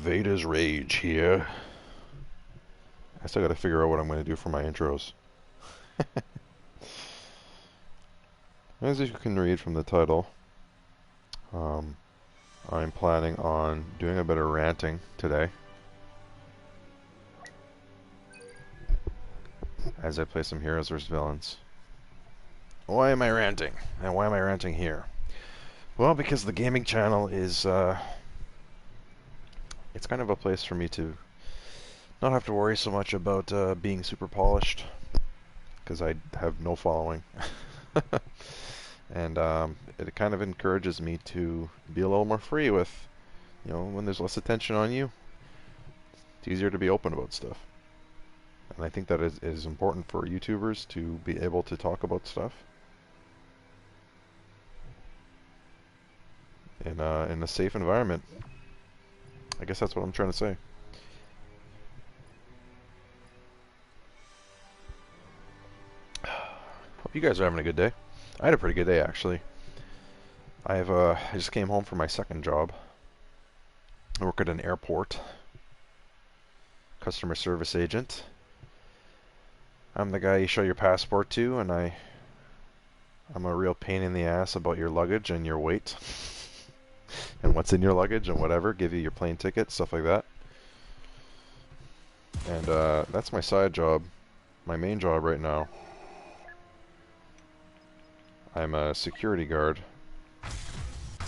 Vader's Rage here. I still gotta figure out what I'm gonna do for my intros. As you can read from the title, I'm planning on doing a bit of ranting today as I play some Heroes vs. Villains. Why am I ranting? And why am I ranting here? Well, because the gaming channel is, it's kind of a place for me to not have to worry so much about being super polished, because I have no following. And it kind of encourages me to be a little more free with, you know, when there's less attention on you, it's easier to be open about stuff. And I think that is important for YouTubers to be able to talk about stuff in a safe environment. I guess that's what I'm trying to say. Hope you guys are having a good day. I had a pretty good day, actually. I just came home from my second job. I work at an airport, customer service agent. I'm the guy you show your passport to, and I'm a real pain in the ass about your luggage and your weight and what's in your luggage and whatever. Give you your plane ticket, stuff like that. And that's my side job. My main job right now, I'm a security guard.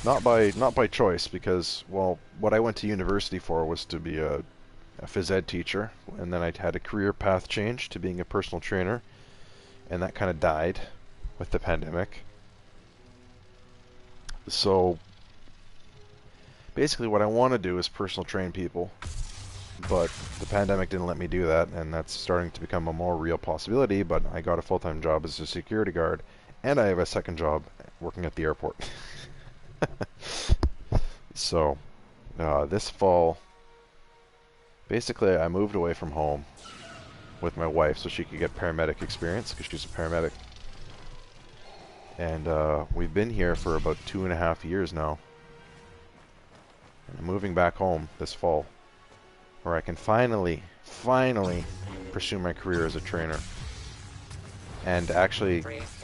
Not by choice, because, well, what I went to university for was to be a phys ed teacher, and then I had a career path change to being a personal trainer, and that kind of died with the pandemic. So basically what I want to do is personal train people, but the pandemic didn't let me do that, and that's starting to become a more real possibility. But I got a full-time job as a security guard, and I have a second job working at the airport. So this fall, basically I moved away from home with my wife so she could get paramedic experience, because she's a paramedic. And we've been here for about 2.5 years now. And I'm moving back home this fall, where I can finally pursue my career as a trainer. And actually,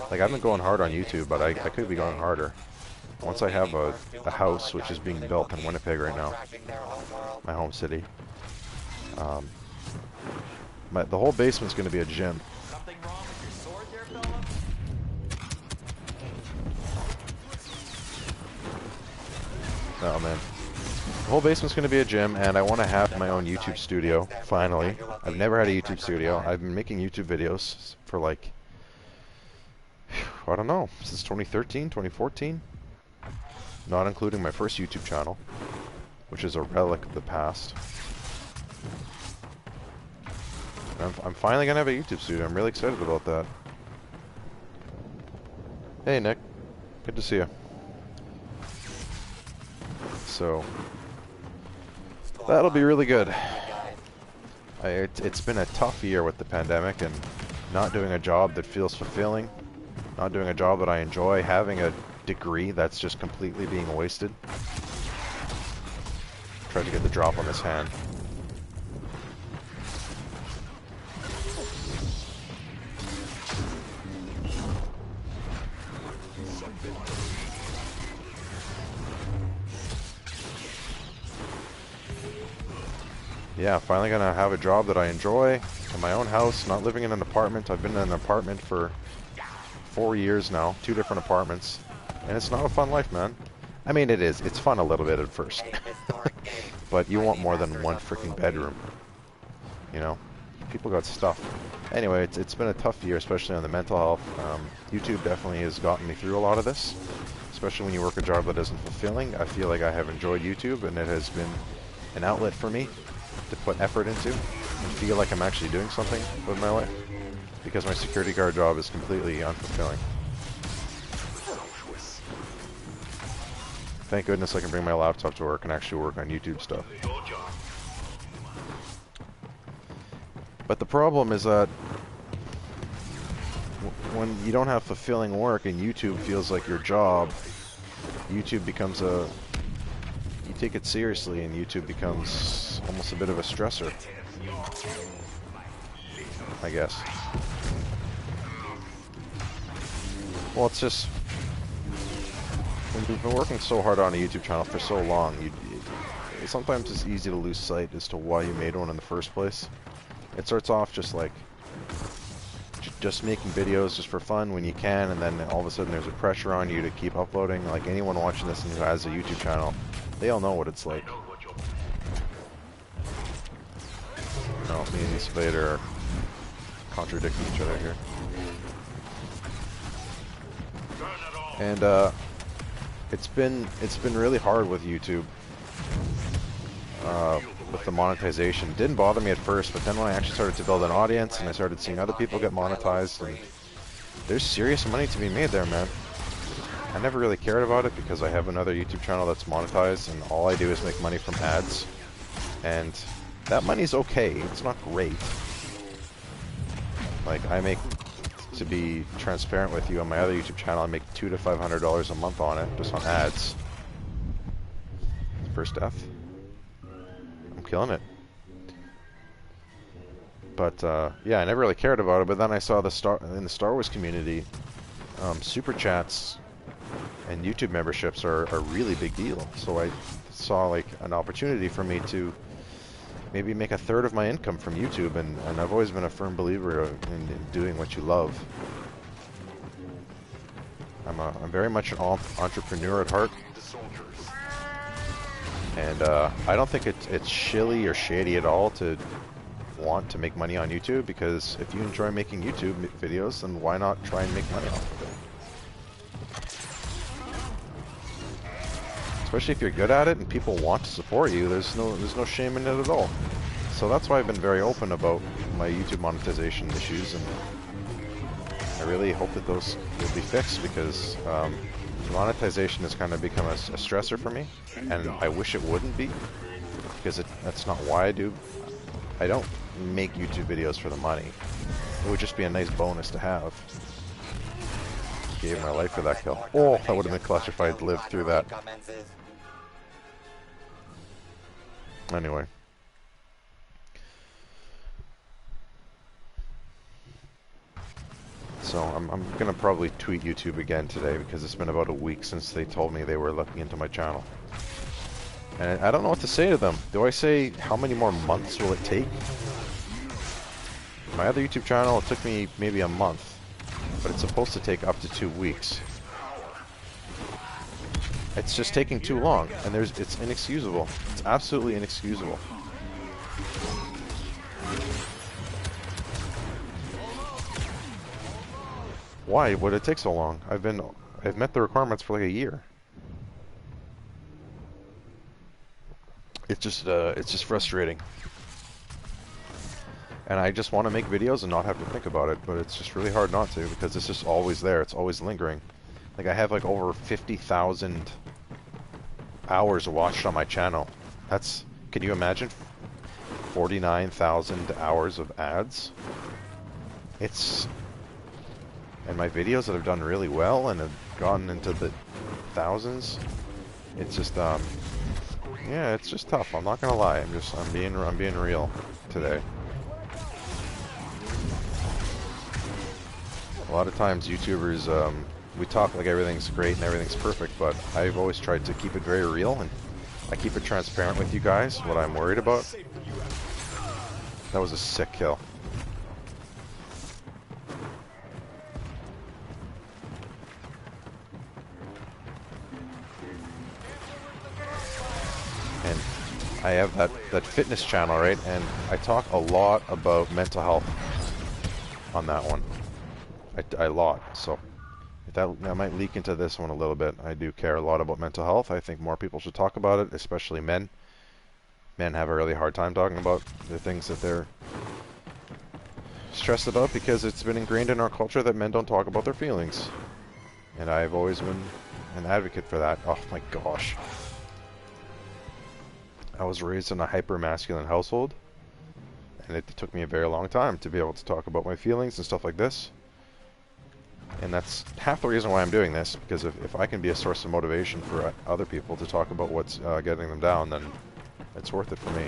like, I've been going hard on YouTube, but I could be going harder. Once I have a house, which is being built in Winnipeg right now, my home city, the whole basement's going to be a gym. Oh man. The whole basement's going to be a gym, and I want to have my own YouTube studio, finally. I've never had a YouTube studio. I've been making YouTube videos for, like, I don't know, since 2013, 2014? Not including my first YouTube channel, which is a relic of the past. I'm finally going to have a YouTube studio. I'm really excited about that. Hey, Nick. Good to see you. So, that'll be really good. It's been a tough year with the pandemic and not doing a job that feels fulfilling, not doing a job that I enjoy, having a degree that's just completely being wasted. Tried to get the drop on this hand. Yeah, finally gonna have a job that I enjoy, in my own house, not living in an apartment. I've been in an apartment for 4 years now, 2 different apartments, and it's not a fun life, man. I mean, it is. It's fun a little bit at first, but you want more than one freaking bedroom, you know? People got stuff. Anyway, it's been a tough year, especially on the mental health. YouTube definitely has gotten me through a lot of this, especially when you work a job that isn't fulfilling. I feel like I have enjoyed YouTube, and it has been an outlet for me to put effort into and feel like I'm actually doing something with my life, because my security guard job is completely unfulfilling. Thank goodness I can bring my laptop to work and actually work on YouTube stuff. But the problem is that when you don't have fulfilling work and YouTube feels like your job, YouTube take it seriously, and YouTube becomes almost a bit of a stressor, I guess. Well, it's just when you've been working so hard on a YouTube channel for so long, sometimes it's easy to lose sight as to why you made one in the first place. It starts off just like just making videos just for fun when you can, and then all of a sudden there's a pressure on you to keep uploading. Like anyone watching this and who has a YouTube channel, they all know what it's like. No, me and Vader are contradicting each other here. And it's been really hard with YouTube. With the monetization. It didn't bother me at first, but then when I actually started to build an audience and I started seeing other people get monetized, and there's serious money to be made there, man. I never really cared about it because I have another YouTube channel that's monetized, and all I do is make money from ads. And that money's okay. It's not great. Like, I make, to be transparent with you, on my other YouTube channel, I make $200 to $500 a month on it, just on ads. First death. Killing it. But yeah, I never really cared about it, but then I saw in the Star Wars community, super chats and YouTube memberships are a really big deal. So I saw like an opportunity for me to maybe make a third of my income from YouTube, and I've always been a firm believer in doing what you love. I'm very much an entrepreneur at heart. And I don't think it's shilly or shady at all to want to make money on YouTube, because if you enjoy making YouTube videos, then why not try and make money off of it? Especially if you're good at it and people want to support you, there's no shame in it at all. So that's why I've been very open about my YouTube monetization issues, and I really hope that those will be fixed, because monetization has kind of become a stressor for me, and I wish it wouldn't be, because that's not why I do. I don't make YouTube videos for the money. It would just be a nice bonus to have. Gave my life for that kill. Oh, that would have been clutch if I'd lived through that. Anyway. So I'm gonna probably tweet YouTube again today, because it's been about a week since they told me they were looking into my channel. And I don't know what to say to them. Do I say, how many more months will it take? My other YouTube channel, it took me maybe a month, but it's supposed to take up to 2 weeks. It's just taking too long, and it's inexcusable. It's absolutely inexcusable. Why would it take so long? I've met the requirements for like a year. It's just frustrating. And I just want to make videos and not have to think about it, but it's just really hard not to, because it's just always there. It's always lingering. Like, I have like over 50,000 hours watched on my channel. Can you imagine? 49,000 hours of ads? And my videos that have done really well and have gotten into the thousands, it's just yeah, it's just tough. I'm not gonna lie. I'm being real today. A lot of times YouTubers, we talk like everything's great and everything's perfect, but I've always tried to keep it very real, and I keep it transparent with you guys, what I'm worried about. That was a sick kill. And I have that fitness channel, right? And I talk a lot about mental health on that one. A lot. So that might leak into this one a little bit. I do care a lot about mental health. I think more people should talk about it, especially men. Men have a really hard time talking about the things that they're stressed about, because it's been ingrained in our culture that men don't talk about their feelings. And I've always been an advocate for that. Oh my gosh. I was raised in a hyper-masculine household, and it took me a very long time to be able to talk about my feelings and stuff like this. And that's half the reason why I'm doing this, because if I can be a source of motivation for other people to talk about what's getting them down, then it's worth it for me.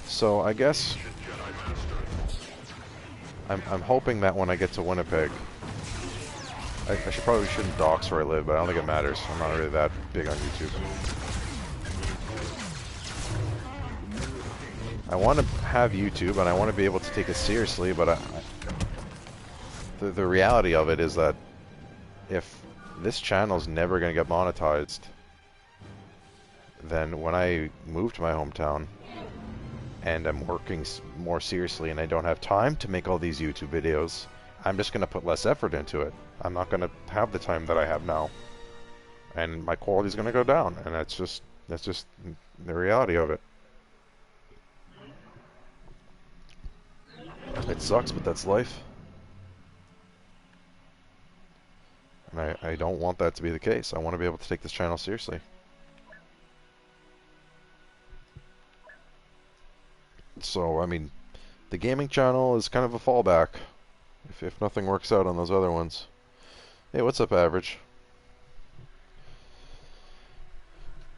So I guess I'm hoping that when I get to Winnipeg, I probably shouldn't dox where I live, but I don't think it matters. I'm not really that big on YouTube. I want to have YouTube, and I want to be able to take it seriously, but the reality of it is that if this channel's never going to get monetized, then when I move to my hometown, and I'm working more seriously, and I don't have time to make all these YouTube videos, I'm just going to put less effort into it. I'm not going to have the time that I have now, and my quality's going to go down, and that's just the reality of it. It sucks, but that's life. And I don't want that to be the case. I want to be able to take this channel seriously. So, I mean, the gaming channel is kind of a fallback if nothing works out on those other ones. Hey, what's up, Average?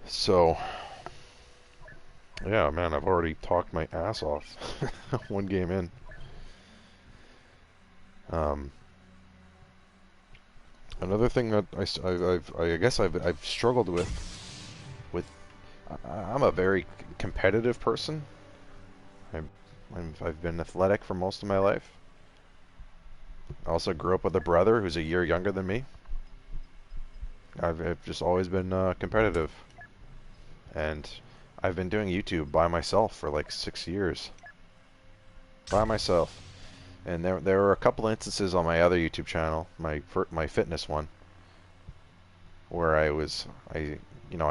So, yeah, man, I've already talked my ass off one game in. Another thing that I guess I've struggled with I'm a very competitive person. I've been athletic for most of my life. I also grew up with a brother who's a year younger than me. I've just always been competitive, and I've been doing YouTube by myself for like 6 years. By myself. And there were a couple instances on my other YouTube channel, my fitness one, where I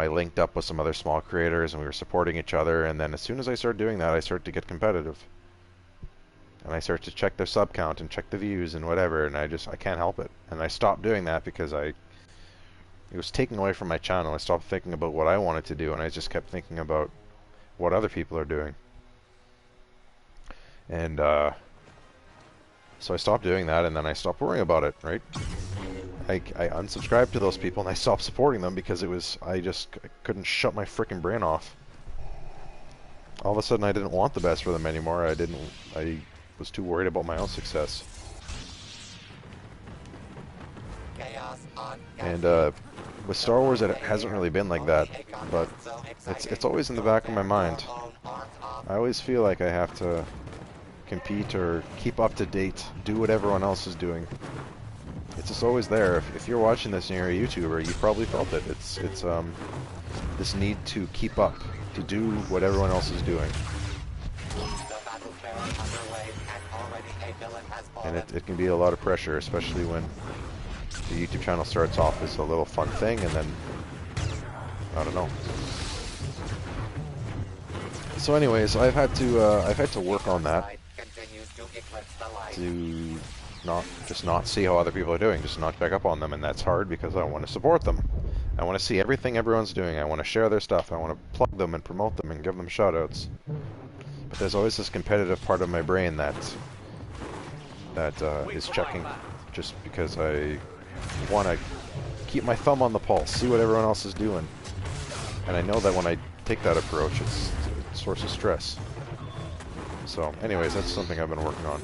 linked up with some other small creators and we were supporting each other, and then as soon as I started doing that, I started to get competitive. And I started to check their sub count and check the views and whatever, and I can't help it. And I stopped doing that because it was taking away from my channel. I stopped thinking about what I wanted to do, and I just kept thinking about what other people are doing. And so I stopped doing that, and then I stopped worrying about it, right? I unsubscribed to those people, and I stopped supporting them because I couldn't shut my freaking brain off. All of a sudden, I didn't want the best for them anymore. I was too worried about my own success. And with Star Wars, it hasn't really been like that, but it's always in the back of my mind. I always feel like I have to compete or keep up to date, do what everyone else is doing. It's just always there. If you're watching this and you're a YouTuber, you probably felt it. It's this need to keep up, to do what everyone else is doing. And it can be a lot of pressure, especially when the YouTube channel starts off as a little fun thing, and then I don't know. So anyways, I've had to work on that, to not see how other people are doing, just not check up on them, and that's hard because I want to support them. I want to see everything everyone's doing. I want to share their stuff. I want to plug them and promote them and give them shoutouts. But there's always this competitive part of my brain that is checking, just because I want to keep my thumb on the pulse, see what everyone else is doing. And I know that when I take that approach, it's a source of stress. So, anyways, that's something I've been working on.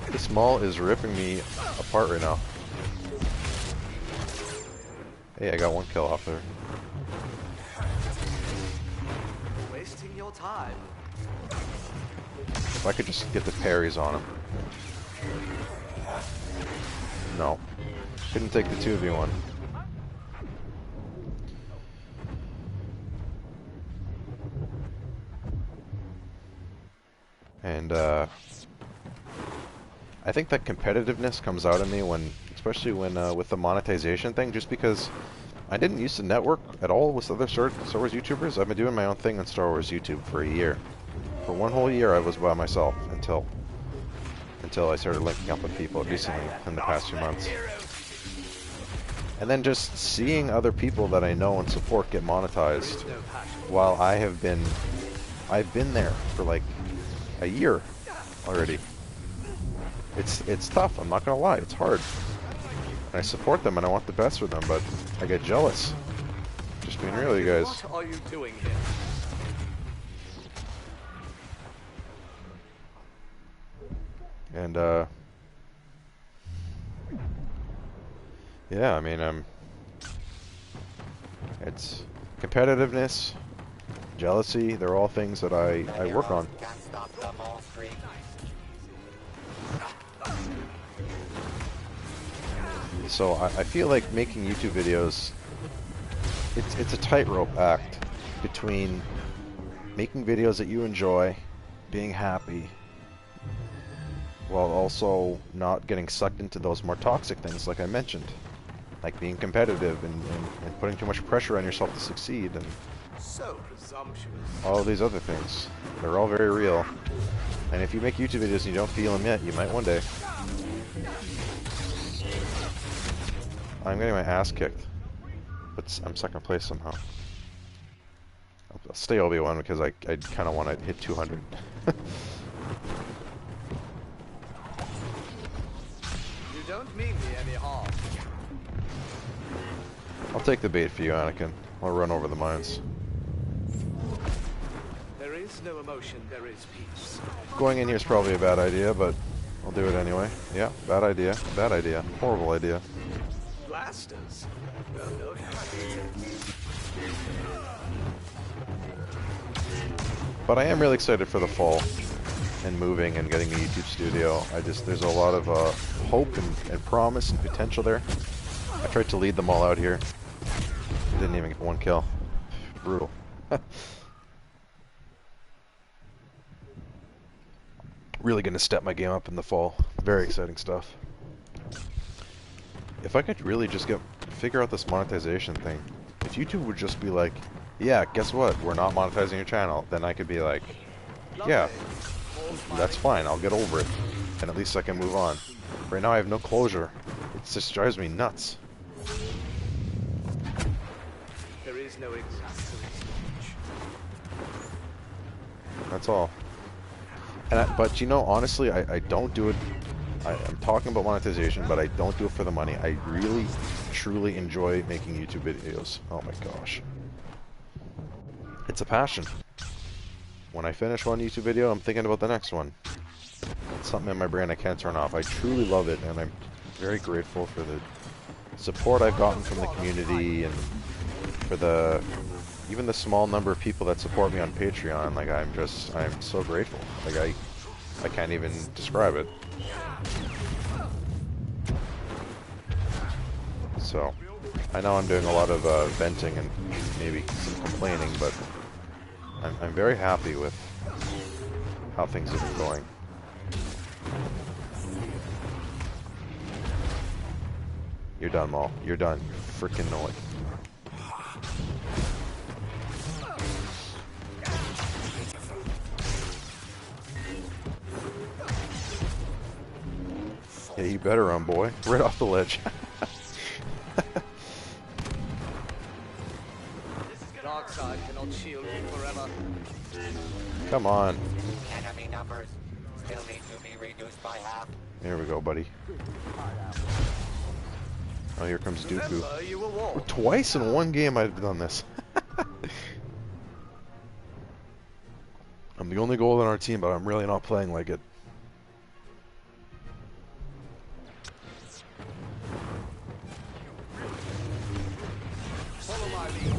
This mall is ripping me apart right now. Hey, I got one kill off there. Wasting your time. If I could just get the parries on him. No. Couldn't take the 2v1. And I think that competitiveness comes out in me especially when with the monetization thing, just because I didn't used to network at all with other Star Wars YouTubers. I've been doing my own thing on Star Wars YouTube for a year. For one whole year I was by myself until I started linking up with people recently in the past few months. And then just seeing other people that I know and support get monetized while I've been there for like a year already. It's tough, I'm not gonna lie, it's hard. And I support them and I want the best for them, but I get jealous. Just being real, you guys. What are you doing here? And yeah, I mean, it's competitiveness, jealousy, they're all things that I work on. So I feel like making YouTube videos, it's a tightrope act between making videos that you enjoy, being happy, while also not getting sucked into those more toxic things like I mentioned. Like being competitive and putting too much pressure on yourself to succeed and So presumptuous. all of these other things. They're all very real. And if you make YouTube videos and you don't feel them yet, you might one day. I'm getting my ass kicked. But I'm second place somehow. I'll stay Obi-Wan because I kind of want to hit 200. You don't mean me any harm. I'll take the bait for you, Anakin. I'll run over the mines. There is no emotion, there is peace. Going in here is probably a bad idea, but I'll do it anyway. Yeah, bad idea. Bad idea. Horrible idea. Blasters? Well, no. But I am really excited for the fall and moving and getting a YouTube studio. There's a lot of hope and promise and potential there. I tried to lead them all out here. Didn't even get one kill. Brutal. Really gonna step my game up in the fall. Very exciting stuff. If I could really just figure out this monetization thing. If YouTube would just be like, yeah, guess what? We're not monetizing your channel. Then I could be like, yeah, that's fine. I'll get over it. And at least I can move on. Right now I have no closure. It just drives me nuts. There is no exact speech. That's all. And but you know, honestly, I don't do it. I'm talking about monetization, but I don't do it for the money. I really, truly enjoy making YouTube videos. Oh my gosh. It's a passion. When I finish one YouTube video, I'm thinking about the next one. It's something in my brain I can't turn off. I truly love it, and I'm very grateful for the support I've gotten from the community and for even the small number of people that support me on Patreon. Like, I'm so grateful. Like, I can't even describe it. So, I know I'm doing a lot of venting and maybe some complaining, but I'm very happy with how things have been going. You're done, Maul. You're done. You freaking know it. Yeah, you better run, boy. Right off the ledge. Dark side cannot shield you forever. Come on. Enemy numbers still need to be reduced by half. There we go, buddy. Oh, here comes Dooku. Remember, you were warned. Twice in one game I've done this. I'm the only goal on our team, but I'm really not playing like it. Follow my lead.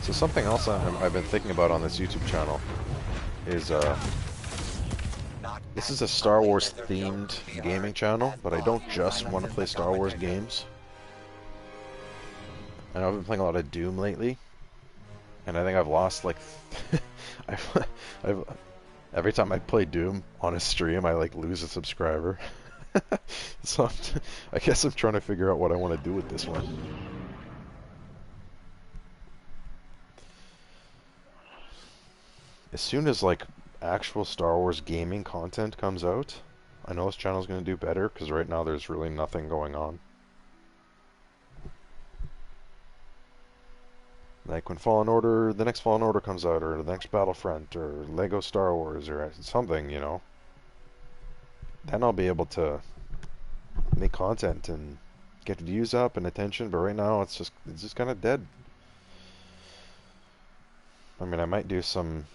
So something else I've been thinking about on this YouTube channel is this is a Star Wars themed gaming channel, but I don't just want to play Star Wars games. I know I've been playing a lot of Doom lately, and I think I've lost like every time I play Doom on a stream, I like lose a subscriber. So I guess I'm trying to figure out what I want to do with this one. As soon as like actual Star Wars gaming content comes out, I know this channel's going to do better because right now there's really nothing going on. Like when Fallen Order, the next Fallen Order comes out, or the next Battlefront, or Lego Star Wars, or something, you know, then I'll be able to make content and get views up and attention. But right now it's just kind of dead. I mean, I might do some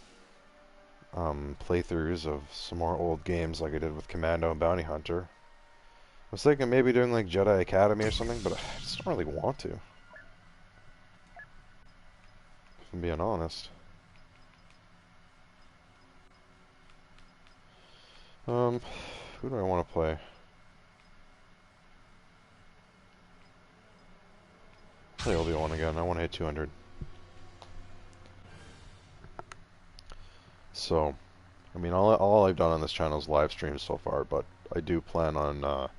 playthroughs of some more old games like I did with Commando and Bounty Hunter. I was thinking maybe doing like Jedi Academy or something, but I just don't really want to. If I'm being honest. Who do I want to play? Play Obi-Wan again. I want to hit 200. So, I mean, all I've done on this channel is live streams so far, but I do plan on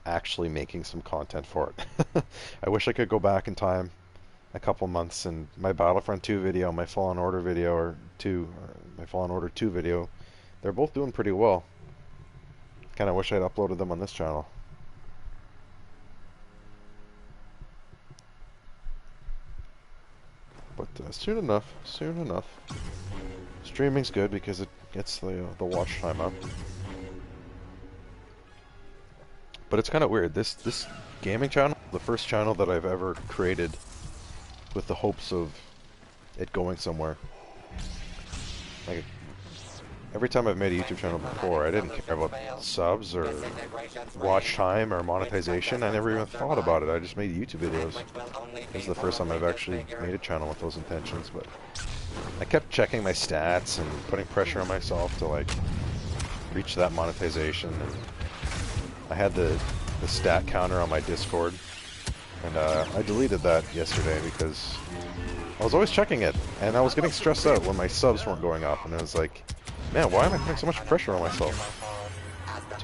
actually making some content for it. I wish I could go back in time a couple months and my Battlefront 2 video, my Fallen Order video, my Fallen Order 2 video, they're both doing pretty well. Kind of wish I'd uploaded them on this channel. But soon enough, soon enough. Streaming's good because it gets the watch time up. But it's kind of weird. This gaming channel, the first channel that I've ever created with the hopes of it going somewhere. Like, every time I've made a YouTube channel before, I didn't care about subs or watch time or monetization. I never even thought about it. I just made YouTube videos. This is the first time I've actually made a channel with those intentions, but I kept checking my stats and putting pressure on myself to like reach that monetization. And I had the stat counter on my Discord, and I deleted that yesterday because I was always checking it, and I was getting stressed out when my subs weren't going up, and I was like, man, why am I putting so much pressure on myself?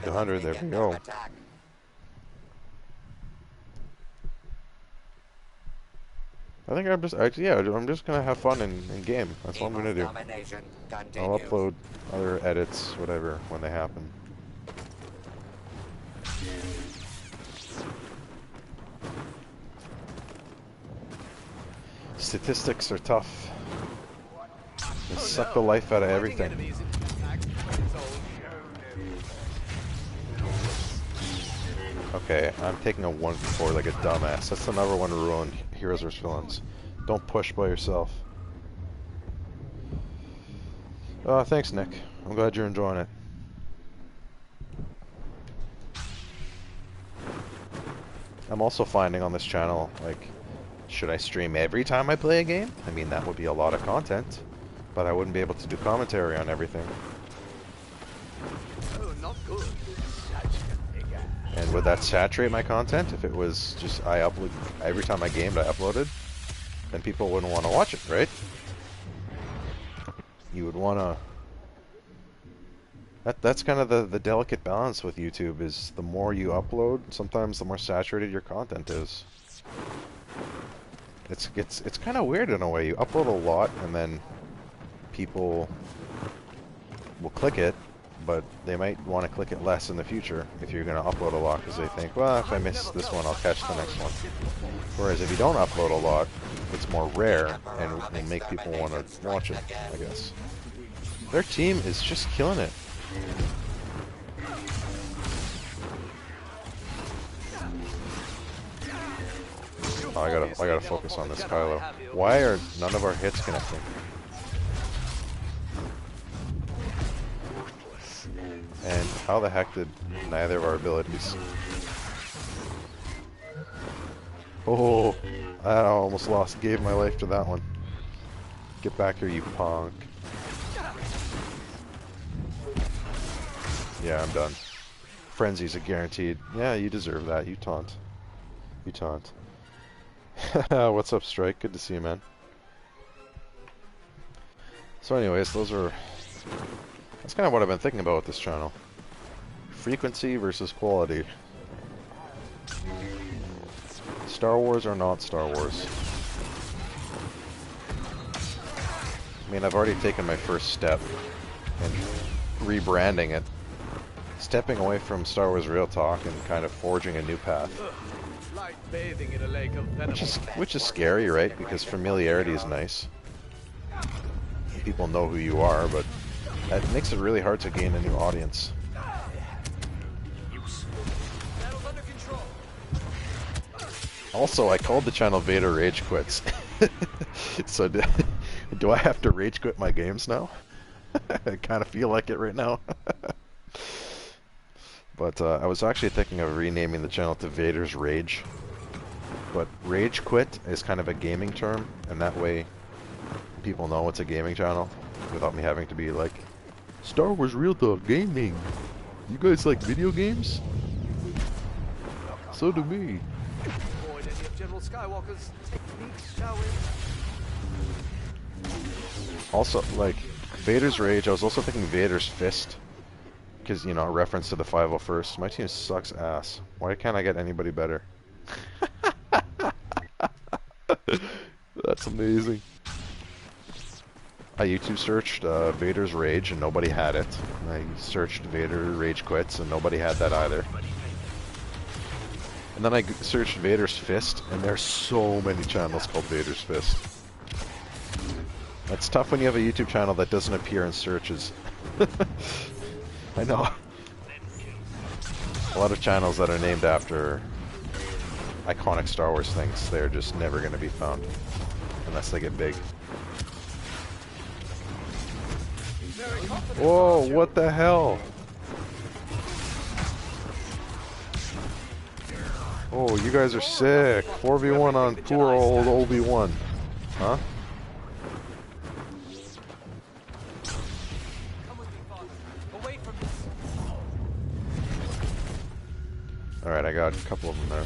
200, there we go. I think I'm just gonna have fun in game. That's what I'm gonna do. I'll upload other edits, whatever, when they happen. Statistics are tough. They suck the life out of everything. Okay, I'm taking a 1-4 like a dumbass. That's the number one rule in Heroes vs. Villains. Don't push by yourself. Thanks, Nick. I'm glad you're enjoying it. I'm also finding on this channel, like, should I stream every time I play a game? I mean, that would be a lot of content, but I wouldn't be able to do commentary on everything. Oh, not good. And would that saturate my content if it was just I upload every time I gamed I uploaded? Then people wouldn't want to watch it, right? You would want to... That's kind of the delicate balance with YouTube, is the more you upload, sometimes the more saturated your content is. It's kind of weird in a way. You upload a lot and then people will click it, but they might want to click it less in the future if you're going to upload a lot, because they think, well, if I miss this one, I'll catch the next one. Whereas if you don't upload a lot, it's more rare and will make people want to watch it, I guess. Their team is just killing it. Oh, I gotta focus on this Kylo. Why are none of our hits connecting? And how the heck did neither of our abilities? Oh, I almost gave my life to that one. Get back here, you punk. Yeah, I'm done. Frenzy's a guaranteed. Yeah, you deserve that. You taunt. You taunt. What's up, Strike? Good to see you, man. So anyways, that's kind of what I've been thinking about with this channel. Frequency versus quality. Star Wars or not Star Wars? I mean, I've already taken my first step in rebranding it stepping away from Star Wars Real Talk and kind of forging a new path. Like bathing in a lake of venom. Which is scary, right? Because familiarity is nice. People know who you are, but that makes it really hard to gain a new audience. Also, I called the channel Vader Rage Quits. So do I have to rage quit my games now? I kind of feel like it right now. But I was actually thinking of renaming the channel to Vader's Rage. But Rage Quit is kind of a gaming term, and that way people know it's a gaming channel without me having to be like, Star Wars Real Talk Gaming. You guys like video games? So do me. Avoid any of General Skywalker's techniques, shall we? Also, like, Vader's Rage, I was also thinking Vader's Fist. Because, you know, a reference to the 501st. My team sucks ass. Why can't I get anybody better? That's amazing. I YouTube searched Vader's Rage and nobody had it. I searched Vader Rage Quits and nobody had that either. And then I searched Vader's Fist, and there's so many channels called Vader's Fist. It's tough when you have a YouTube channel that doesn't appear in searches. I know. A lot of channels that are named after iconic Star Wars things, they're just never going to be found. Unless they get big. Whoa, what the hell? Oh, you guys are sick. 4v1 on poor old Obi-Wan. Huh? Alright, I got a couple of them there.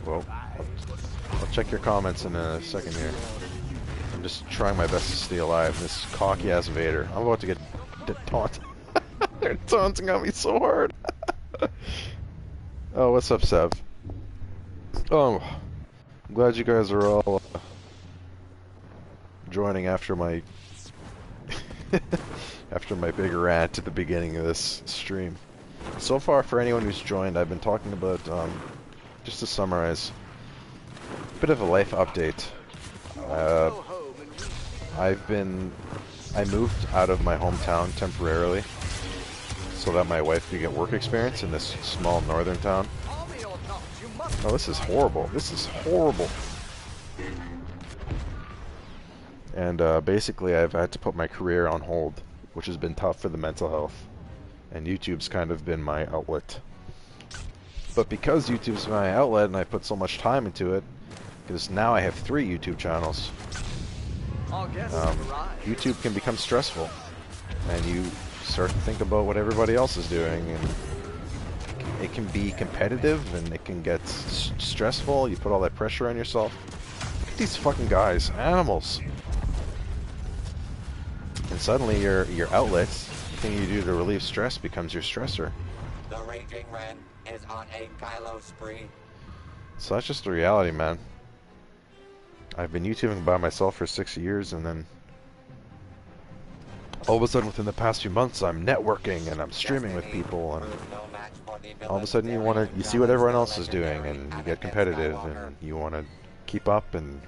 Well, I'll check your comments in a second here. I'm just trying my best to stay alive. This cocky-ass Vader. I'm about to get taunted. They're taunting on me so hard. Oh, what's up, Sev? Oh, I'm glad you guys are all joining after my after my big rant at the beginning of this stream. So far, for anyone who's joined, I've been talking about, just to summarize, a bit of a life update. I moved out of my hometown temporarily so that my wife could get work experience in this small northern town. Oh, this is horrible. This is horrible. And basically I've had to put my career on hold, which has been tough for the mental health. And YouTube's kind of been my outlet. But because YouTube's my outlet and I put so much time into it, because now I have 3 YouTube channels, YouTube can become stressful. And you start to think about what everybody else is doing, and it can be competitive and it can get stressful. You put all that pressure on yourself. Look at these fucking guys, animals. And suddenly your outlet, the thing you do to relieve stress, becomes your stressor. The Raging Ren is on a Kylo spree. So that's just the reality, man. I've been YouTubing by myself for 6 years, and then all of a sudden within the past few months I'm networking and I'm streaming with people, and all of a sudden you see what everyone else is doing and you get competitive and you want to keep up and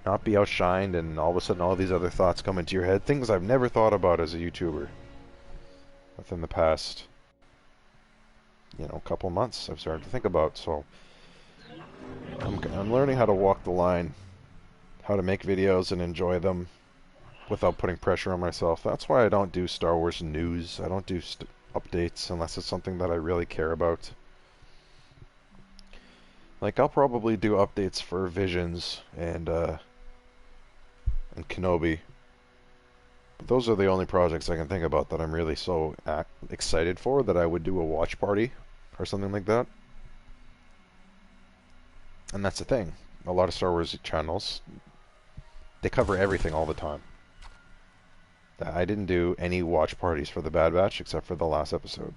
not be outshined, and all of a sudden all these other thoughts come into your head, things I've never thought about as a YouTuber within the past, you know, couple months I've started to think about. So I'm learning how to walk the line, how to make videos and enjoy them without putting pressure on myself. That's why I don't do Star Wars news. I don't do updates unless it's something that I really care about. Like, I'll probably do updates for Visions and Kenobi. But those are the only projects I can think about that I'm really so excited for that I would do a watch party or something like that. And that's the thing. A lot of Star Wars channels, they cover everything all the time. I didn't do any watch parties for the Bad Batch except for the last episode,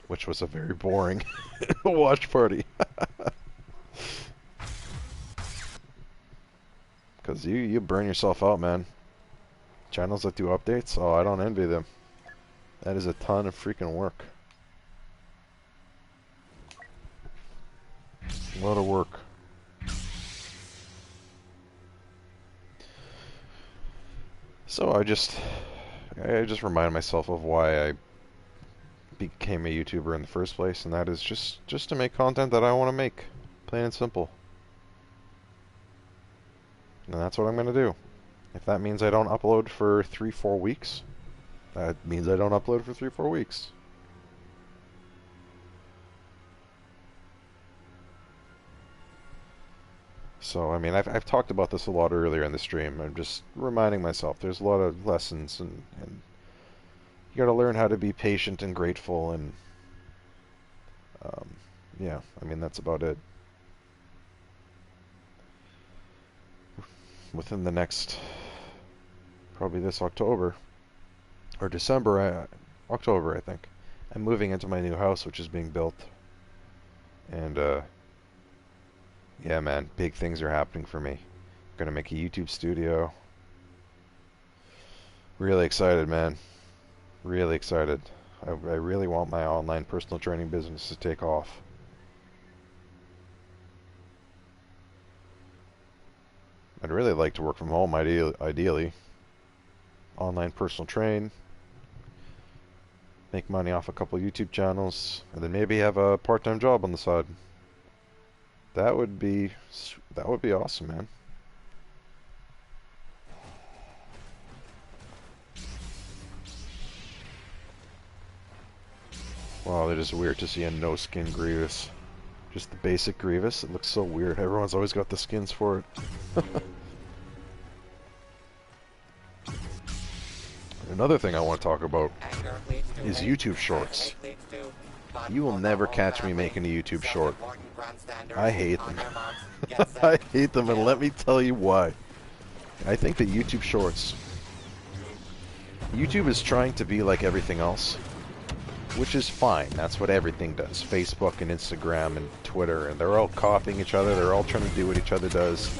which was a very boring watch party. Because you burn yourself out, man. Channels that do updates, oh, I don't envy them. That is a ton of freaking work. A lot of work. So I just remind myself of why I became a YouTuber in the first place, and that is just to make content that I want to make, plain and simple. And that's what I'm gonna do. If that means I don't upload for 3-4 weeks, that means I don't upload for 3-4 weeks. So, I mean, I've talked about this a lot earlier in the stream. I'm just reminding myself there's a lot of lessons, and you gotta learn how to be patient and grateful, and yeah, I mean, that's about it. Within the next, probably this October, or December, October, I think, I'm moving into my new house, which is being built. And, yeah, man, big things are happening for me. I'm gonna make a YouTube studio. Really excited, man. Really excited. I really want my online personal training business to take off. I'd really like to work from home, ideally. Online personal train. Make money off a couple YouTube channels, and then maybe have a part-time job on the side. That would be awesome, man. Wow, that is weird to see a no-skin Grievous. Just the basic Grievous. It looks so weird. Everyone's always got the skins for it. Another thing I want to talk about is YouTube Shorts. You will never catch me making a YouTube short. I hate them. I hate them, and let me tell you why. I think that YouTube Shorts... YouTube is trying to be like everything else, which is fine. That's what everything does. Facebook and Instagram and Twitter, and they're all copying each other. They're all trying to do what each other does.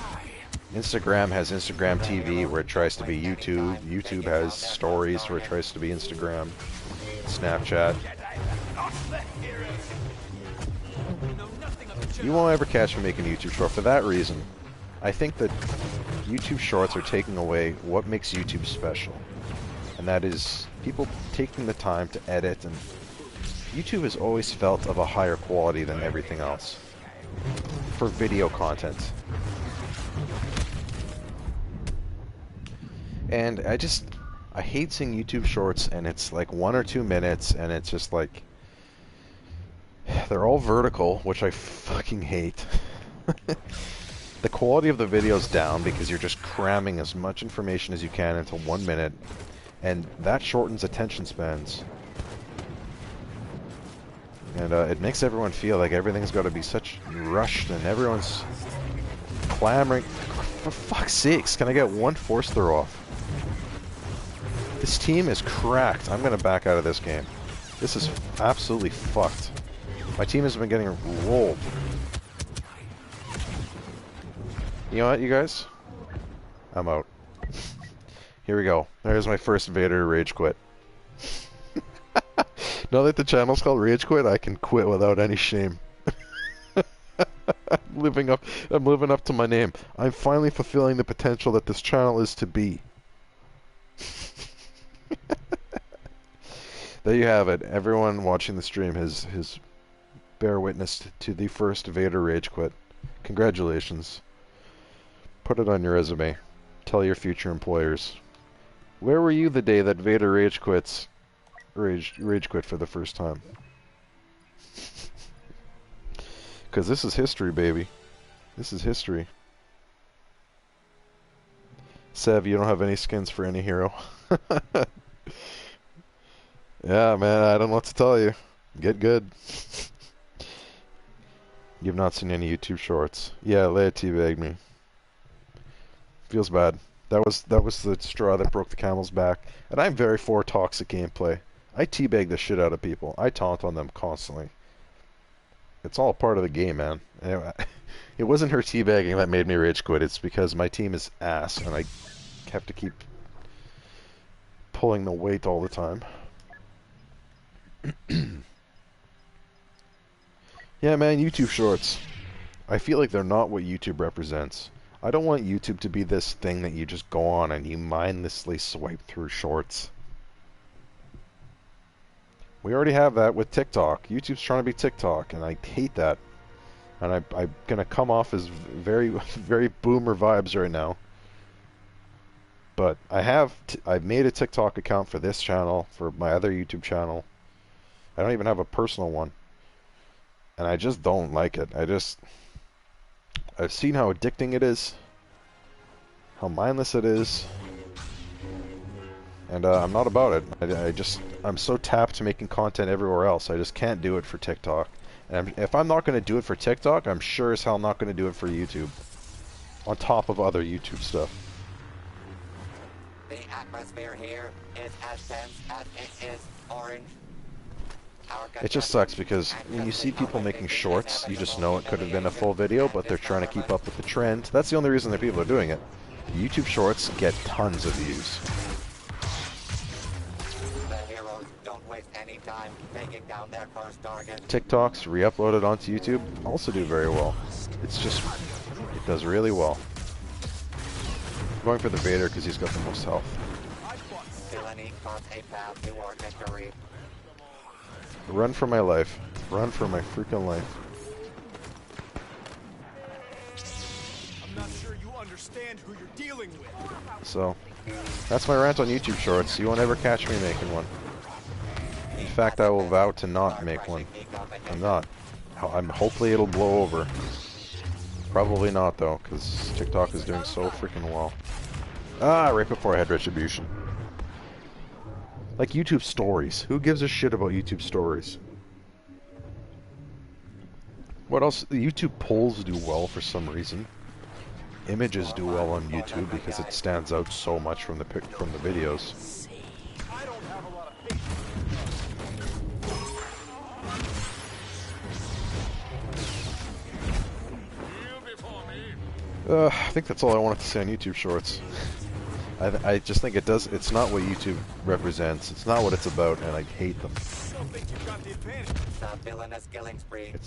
Instagram has Instagram TV, where it tries to be YouTube. YouTube has Stories, where it tries to be Instagram. Snapchat. You won't ever catch me making a YouTube short for that reason. I think that YouTube Shorts are taking away what makes YouTube special. And that is people taking the time to edit, and YouTube has always felt of a higher quality than everything else for video content. And I hate seeing YouTube Shorts, and it's like 1 or 2 minutes, and it's just like, they're all vertical, which I fucking hate. The quality of the video's down because you're just cramming as much information as you can into 1 minute, and that shortens attention spans. And it makes everyone feel like everything's got to be such rushed, and everyone's clamoring. For fuck's sakes, can I get one force throw off? This team is cracked. I'm going to back out of this game. This is absolutely fucked. My team has been getting rolled. You know what, you guys? I'm out. Here we go. There's my first Vader rage quit. Now that the channel's called Rage Quit, I can quit without any shame. I'm living up to my name. I'm finally fulfilling the potential that this channel is to be. There you have it. Everyone watching the stream has bear witness to the first Vader rage quit. Congratulations. Put it on your resume. Tell your future employers. Where were you the day that Vader rage quit for the first time? Because this is history, baby. This is history. Sev, you don't have any skins for any hero. Yeah, man, I don't know what to tell you. Get good. You've not seen any YouTube shorts. Yeah, Leia teabagged me. Feels bad. That was the straw that broke the camel's back. And I'm very for toxic gameplay. I teabag the shit out of people. I taunt on them constantly. It's all part of the game, man. Anyway, it wasn't her teabagging that made me rage quit. It's because my team is ass, and I have to keep pulling the weight all the time. Yeah, man, YouTube shorts. I feel like they're not what YouTube represents. I don't want YouTube to be this thing that you just go on and you mindlessly swipe through shorts. We already have that with TikTok. YouTube's trying to be TikTok, and I hate that. And I'm gonna come off as very, very boomer vibes right now. But I've made a TikTok account for this channel, for my other YouTube channel. I don't even have a personal one. And I just don't like it. I've seen how addicting it is, how mindless it is, and I'm not about it. I'm so tapped to making content everywhere else, I just can't do it for TikTok. And if I'm not going to do it for TikTok, I'm sure as hell not going to do it for YouTube, on top of other YouTube stuff. The atmosphere here is as dense as it is orange. It just sucks because when you see people making shorts, you just know it could have been a full video, but they're trying to keep up with the trend. That's the only reason that people are doing it. YouTube shorts get tons of views. The heroes don't waste any time taking down their first target. TikToks re-uploaded onto YouTube also do very well. It's just, it does really well. I'm going for the Vader because he's got the most health. Villainy caused a path toward victory. Run for my life. Run for my freaking life. I'm not sure you understand who you're dealing with. So, that's my rant on YouTube Shorts. You won't ever catch me making one. In fact, I will vow to not make one. I'm not. Hopefully it'll blow over. Probably not though, because TikTok is doing so freaking well. Ah, right before I had Retribution. Like YouTube Stories. Who gives a shit about YouTube Stories? What else? YouTube polls do well for some reason. Images do well on YouTube because it stands out so much from the videos. I think that's all I wanted to say on YouTube Shorts. I just think it's not what YouTube represents. It's not what it's about, and I hate them.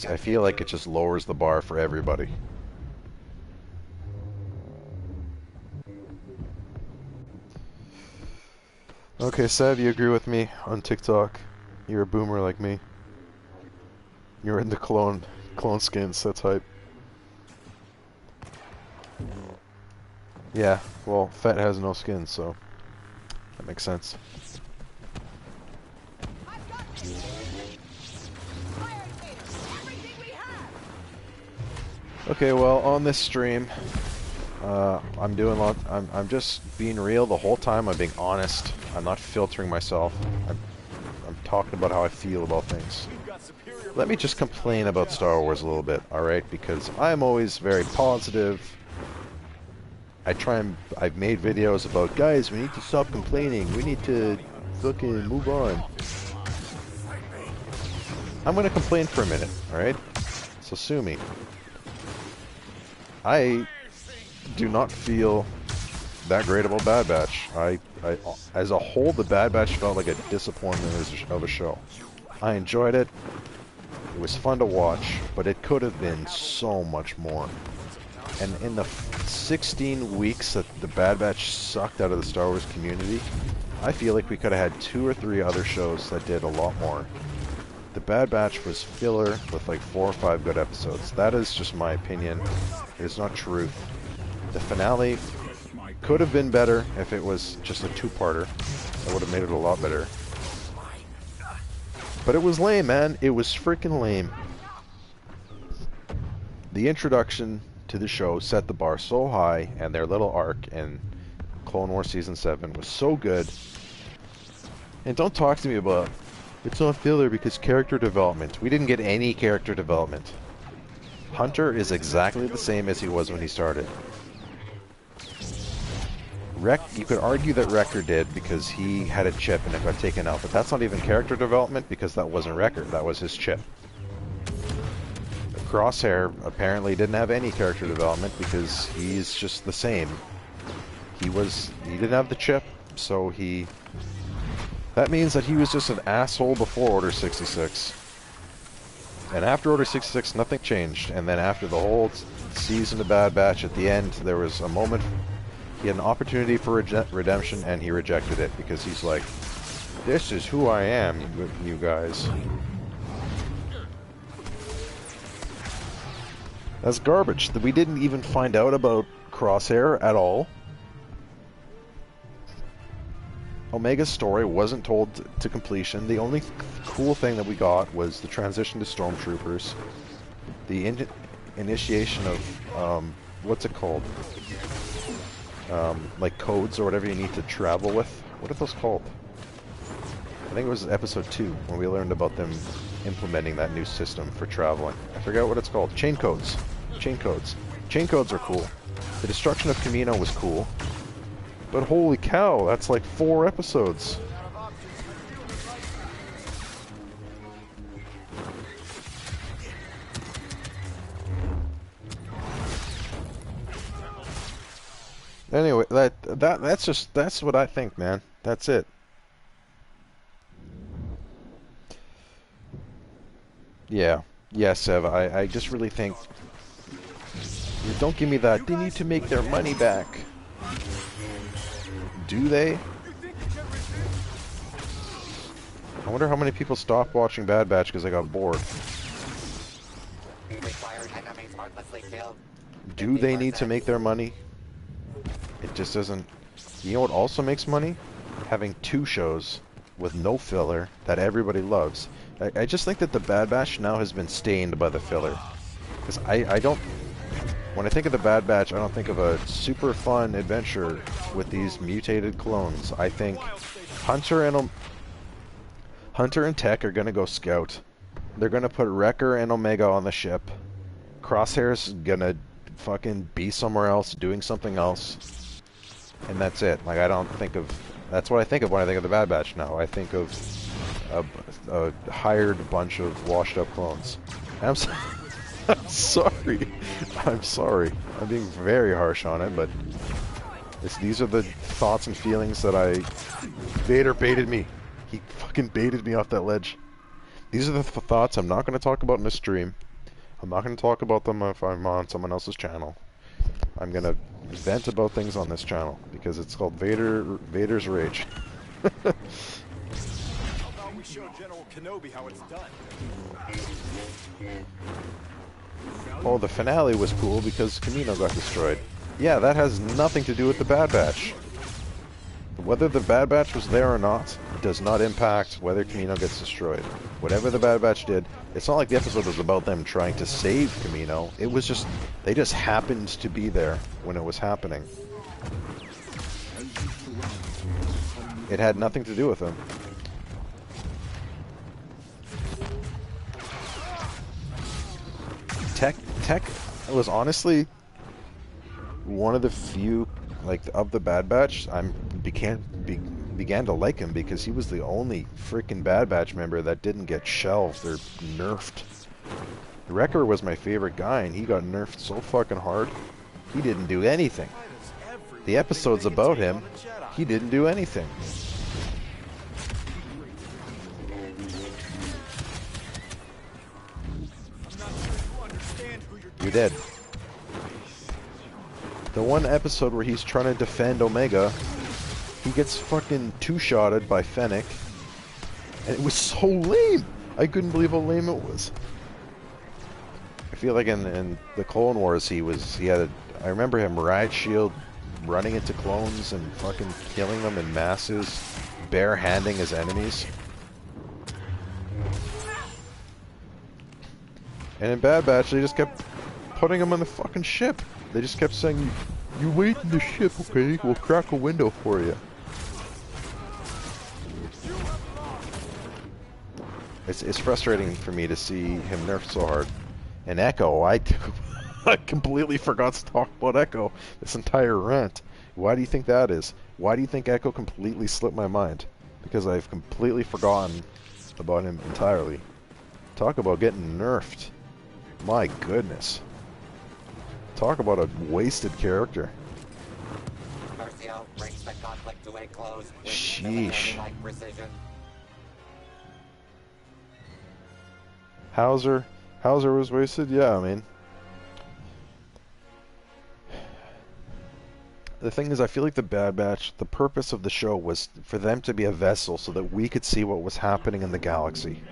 I feel like it just lowers the bar for everybody. Okay, Sav, you agree with me on TikTok. You're a boomer like me. You're into clone skins, that's hype. Yeah, well, Fett has no skin, so that makes sense. Okay, well, on this stream, I'm just being real the whole time. I'm being honest. I'm not filtering myself. I'm talking about how I feel about things. Let me just complain about Star Wars a little bit, alright? Because I'm always very positive. I've made videos about, guys, we need to stop complaining. We need to fucking move on. I'm gonna complain for a minute, alright? So sue me. I do not feel that great about Bad Batch. As a whole, the Bad Batch felt like a disappointment of a show. I enjoyed it. It was fun to watch, but it could have been so much more. And in the 16 weeks that the Bad Batch sucked out of the Star Wars community, I feel like we could have had 2 or 3 other shows that did a lot more. The Bad Batch was filler with like 4 or 5 good episodes. That is just my opinion. It is not truth. The finale could have been better if it was just a 2-parter. That would have made it a lot better. But it was lame, man. It was freaking lame. The introduction to the show set the bar so high, and their little arc in Clone Wars Season 7 was so good. And don't talk to me about, it's not filler because character development. We didn't get any character development. Hunter is exactly the same as he was when he started. You could argue that Wrecker did because he had a chip and it got taken out, but that's not even character development because that wasn't Wrecker, that was his chip. Crosshair apparently didn't have any character development because he's just the same. He didn't have the chip, so that means that he was just an asshole before Order 66. And after Order 66, nothing changed. And then after the whole season of Bad Batch, at the end, there was a moment. He had an opportunity for redemption, and he rejected it because he's like, "This is who I am, you guys." That's garbage. We didn't even find out about Crosshair at all. Omega's story wasn't told to completion. The only cool thing that we got was the transition to Stormtroopers, the initiation of what's it called? Like codes or whatever you need to travel with. What are those called? I think it was episode 2 when we learned about them implementing that new system for traveling. I forget what it's called. Chain codes. Chain codes. Chain codes are cool. The destruction of Kamino was cool. But holy cow, that's like 4 episodes. Anyway, that's what I think, man. That's it. Yeah. Yeah, Sev, I just really think... Don't give me that. They need to make their money back. Do they? I wonder how many people stopped watching Bad Batch because they got bored. Do they need to make their money? It just doesn't... You know what also makes money? Having 2 shows with no filler that everybody loves. I just think that the Bad Batch now has been stained by the filler. Because I don't... When I think of the Bad Batch, I don't think of a super fun adventure with these mutated clones. I think Hunter and Tech are gonna go scout. They're gonna put Wrecker and Omega on the ship. Crosshair's gonna fucking be somewhere else, doing something else. And that's it. Like, I don't think of... That's what I think of when I think of the Bad Batch now. I think of a hired bunch of washed-up clones. I'm sorry. I'm sorry. I'm being very harsh on it, but these are the thoughts and feelings that Vader baited me. He fucking baited me off that ledge. These are the thoughts I'm not going to talk about in the stream. I'm not going to talk about them if I'm on someone else's channel. I'm going to vent about things on this channel because it's called Vader's Rage. How about we show General Kenobi how it's done? Oh, the finale was cool because Kamino got destroyed. Yeah, that has nothing to do with the Bad Batch. Whether the Bad Batch was there or not does not impact whether Kamino gets destroyed. Whatever the Bad Batch did, it's not like the episode was about them trying to save Kamino. It was just, they just happened to be there when it was happening. It had nothing to do with them. Tech was honestly one of the few, like, of the Bad Batch, began to like him because he was the only freaking Bad Batch member that didn't get shelved or nerfed. Wrecker was my favorite guy, and he got nerfed so fucking hard, he didn't do anything. The episodes about him, he didn't do anything. You're dead. The one episode where he's trying to defend Omega, he gets fucking 2-shotted by Fennec, and it was so lame. I couldn't believe how lame it was. I feel like in the Clone Wars, I remember him riot shield, running into clones and fucking killing them in masses, bare-handing his enemies. And in Bad Batch, they just kept putting him on the fucking ship. They just kept saying, "You wait in the ship, okay? We'll crack a window for you." It's frustrating for me to see him nerfed so hard. And Echo, I completely forgot to talk about Echo this entire rant. Why do you think that is? Why do you think Echo completely slipped my mind? Because I've completely forgotten about him entirely. Talk about getting nerfed. My goodness. Talk about a wasted character. Sheesh. Hauser, Hauser was wasted? Yeah, I mean... The thing is, I feel like the Bad Batch, the purpose of the show was for them to be a vessel so that we could see what was happening in the galaxy.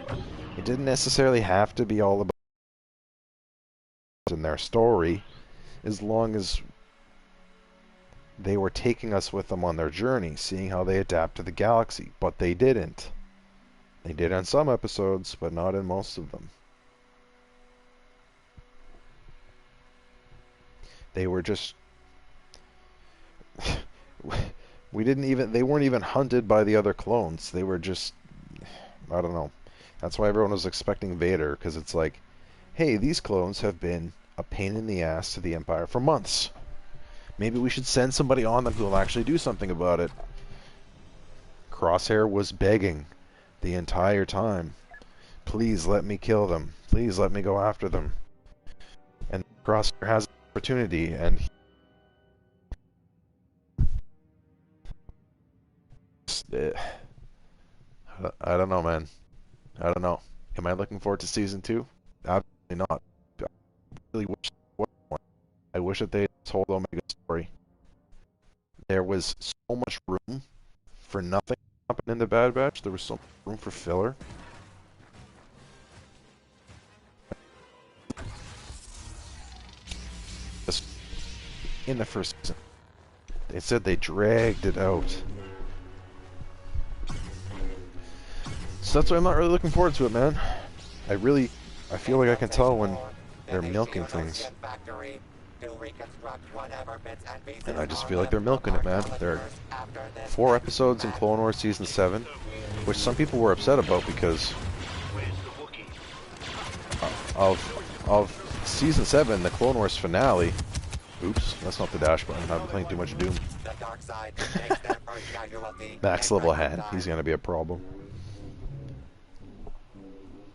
It didn't necessarily have to be all about in their story, as long as they were taking us with them on their journey, seeing how they adapt to the galaxy. But they didn't. They did on some episodes, but not in most of them. They were just... they weren't even hunted by the other clones. They were just... I don't know. That's why everyone was expecting Vader, because it's like, hey, these clones have been a pain in the ass to the Empire for months. Maybe we should send somebody on them who will actually do something about it. Crosshair was begging the entire time. Please let me kill them. Please let me go after them. And Crosshair has an opportunity, and I don't know, man. I don't know. Am I looking forward to season 2? Absolutely not. I really wish I wish that they told Omega story. There was so much room for nothing to happen in the Bad Batch. There was so much room for filler. Just in the first season, they said they dragged it out. So that's why I'm not really looking forward to it, man. I feel like I can tell when they're milking things. And I just feel like they're milking it, man. There are 4 episodes in Clone Wars Season 7, which some people were upset about because of Season 7, the Clone Wars finale. Oops, that's not the dash button. I've been playing too much Doom. Max level hand. He's going to be a problem.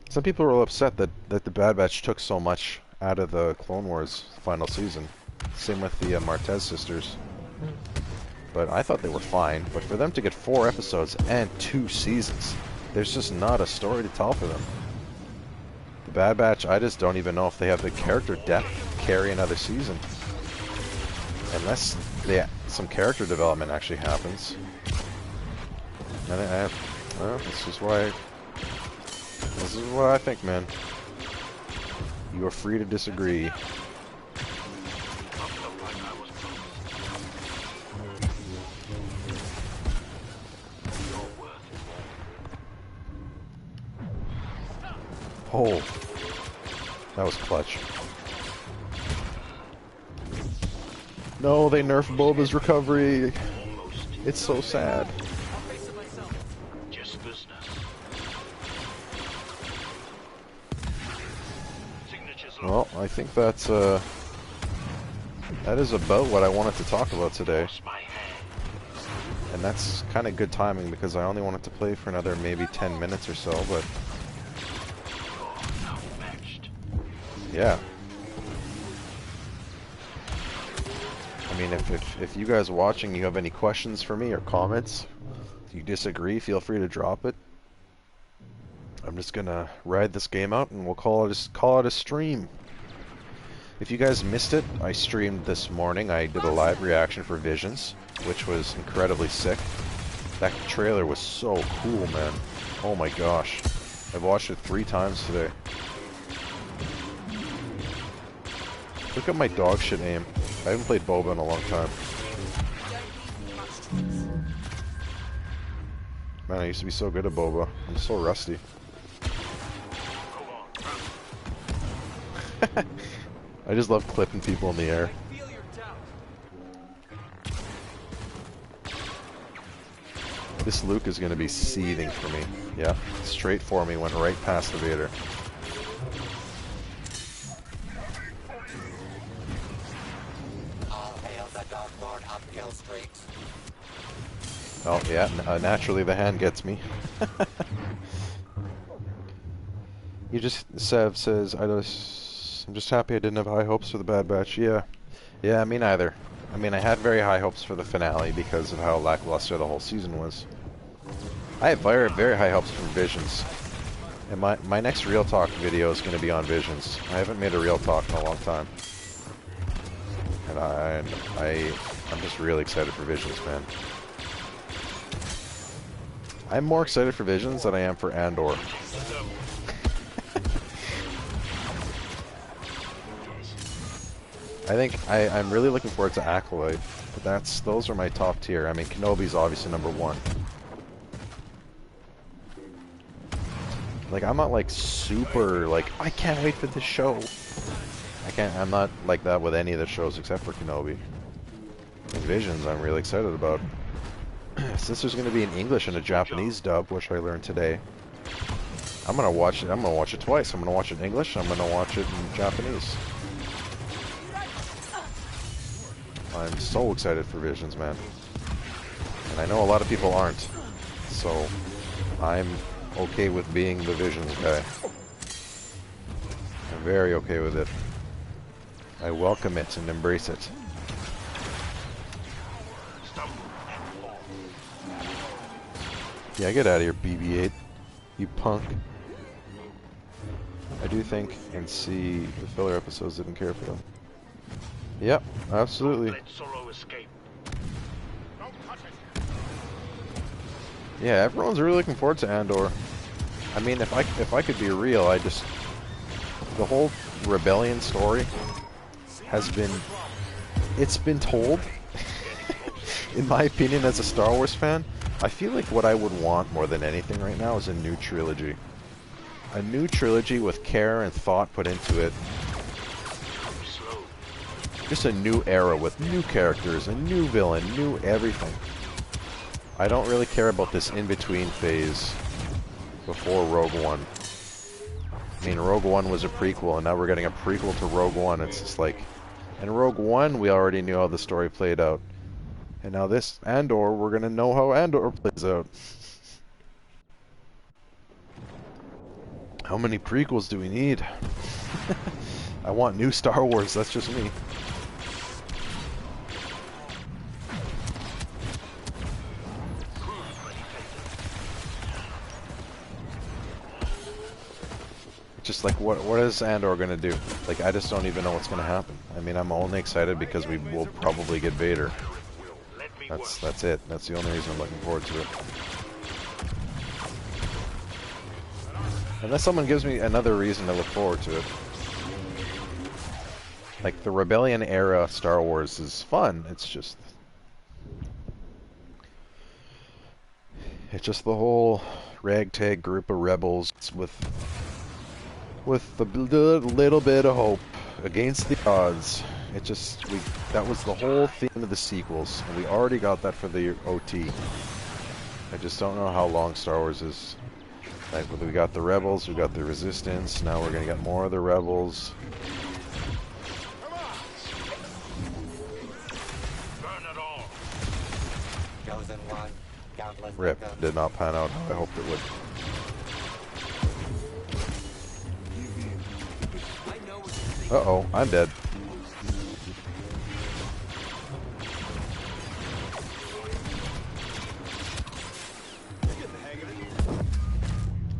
Some people were upset that the Bad Batch took so much out of the Clone Wars final season. Same with the Martez sisters. But I thought they were fine. But for them to get 4 episodes and 2 seasons, there's just not a story to tell for them. The Bad Batch, I just don't even know if they have the character depth to carry another season. Unless some character development actually happens. And well, this is what I think, man. You are free to disagree. Oh, that was clutch. No, they nerfed Boba's recovery. It's so sad. Well, I think that is about what I wanted to talk about today. And that's kind of good timing because I only wanted to play for another maybe 10 minutes or so, but... yeah. I mean, if you guys watching, you have any questions for me or comments, if you disagree, feel free to drop it. I'm just gonna ride this game out and we'll call it a stream. If you guys missed it, I streamed this morning. I did a live reaction for Visions, which was incredibly sick. That trailer was so cool, man. Oh my gosh. I've watched it 3 times today. Look at my dog shit aim. I haven't played Boba in a long time. Man, I used to be so good at Boba. I'm so rusty. I just love clipping people in the air. This Luke is going to be seething for me. Yeah, straight for me, went right past the Vader. All hail the Dark Lord of Kill Streaks. Oh, yeah, naturally the hand gets me. Sev says, I'm just happy I didn't have high hopes for the Bad Batch. Yeah, me neither. I mean, I had very high hopes for the finale because of how lackluster the whole season was. I have very, very high hopes for Visions. And my next Real Talk video is going to be on Visions. I haven't made a Real Talk in a long time. And I'm just really excited for Visions, man. I'm more excited for Visions than I am for Andor. I think I'm really looking forward to Acolyte, but those are my top tier. I mean, Kenobi's obviously number one. Like, I'm not like super like I can't wait for this show. I'm not like that with any of the shows except for Kenobi. And Visions, I'm really excited about. Since there's going to be an English and a Japanese dub, which I learned today, I'm gonna watch it. I'm gonna watch it twice. I'm gonna watch it in English. I'm gonna watch it in Japanese. I'm so excited for Visions, man. And I know a lot of people aren't, so I'm okay with being the Visions guy. I'm very okay with it. I welcome it and embrace it. Yeah, get out of here, BB-8. You punk. I do think and see the filler episodes didn't care for them. Yep, absolutely. Yeah, everyone's really looking forward to Andor. I mean, if I could be real, the whole rebellion story it's been told. In my opinion, as a Star Wars fan, I feel like what I would want more than anything right now is a new trilogy. A new trilogy with care and thought put into it. Just a new era with new characters, a new villain, new everything. I don't really care about this in-between phase before Rogue One. I mean, Rogue One was a prequel, and now we're getting a prequel to Rogue One. It's just like... In Rogue One, we already knew how the story played out. And now this Andor, we're gonna know how Andor plays out. How many prequels do we need? I want new Star Wars, that's just me. Just like, what is Andor gonna do? Like, I just don't even know what's gonna happen. I mean, I'm only excited because we will probably get Vader. That's it. That's the only reason I'm looking forward to it. Unless someone gives me another reason to look forward to it. Like, the Rebellion era Star Wars is fun. It's just the whole ragtag group of rebels with a little bit of hope against the odds. That was the whole theme of the sequels, and we already got that for the OT. I just don't know how long Star Wars is. Like, we got the Rebels, we got the Resistance, now we're gonna get more of the Rebels. Chosen one, countless RIP. victims. Did not pan out how I hoped it would. Uh-oh, I'm dead.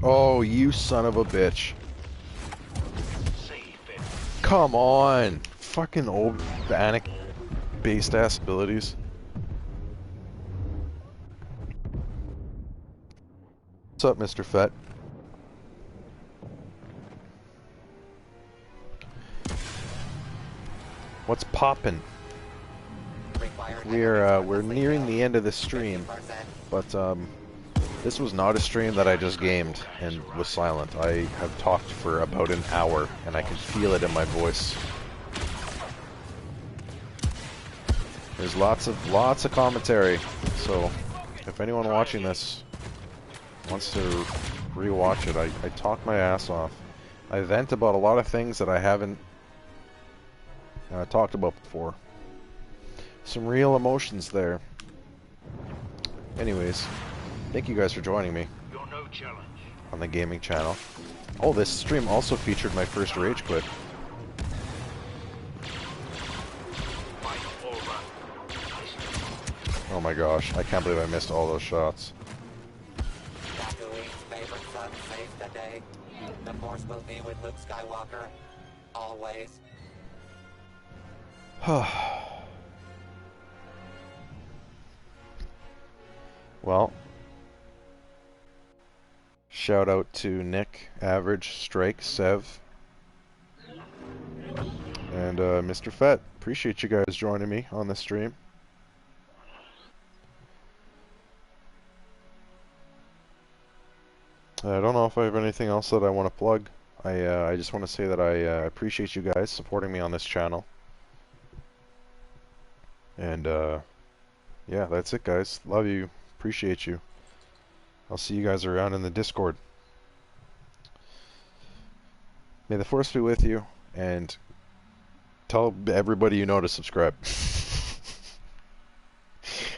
Oh, you son of a bitch. Come on! Fucking old Bannock-based ass abilities. What's up, Mr. Fett? What's poppin'? We're nearing the end of the stream, but this was not a stream that I just gamed and was silent. I have talked for about an hour, and I can feel it in my voice. There's lots of commentary, so if anyone watching this wants to rewatch it, I talk my ass off. I vent about a lot of things that I haven't talked about before. Some real emotions there. Anyways, thank you guys for joining me on the gaming channel. Oh, this stream also featured my first rage quit. Oh my gosh, I can't believe I missed all those shots. favorite son safe today. The Force will be with Luke Skywalker. Always. Well, shout out to Nick, Average, Strike, Sev, and Mr. Fett. Appreciate you guys joining me on the stream. I don't know if I have anything else that I want to plug. I just want to say that I appreciate you guys supporting me on this channel. And yeah, that's it, guys. Love you. Appreciate you. I'll see you guys around in the Discord. May the Force be with you, and tell everybody you know to subscribe.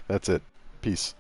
That's it. Peace.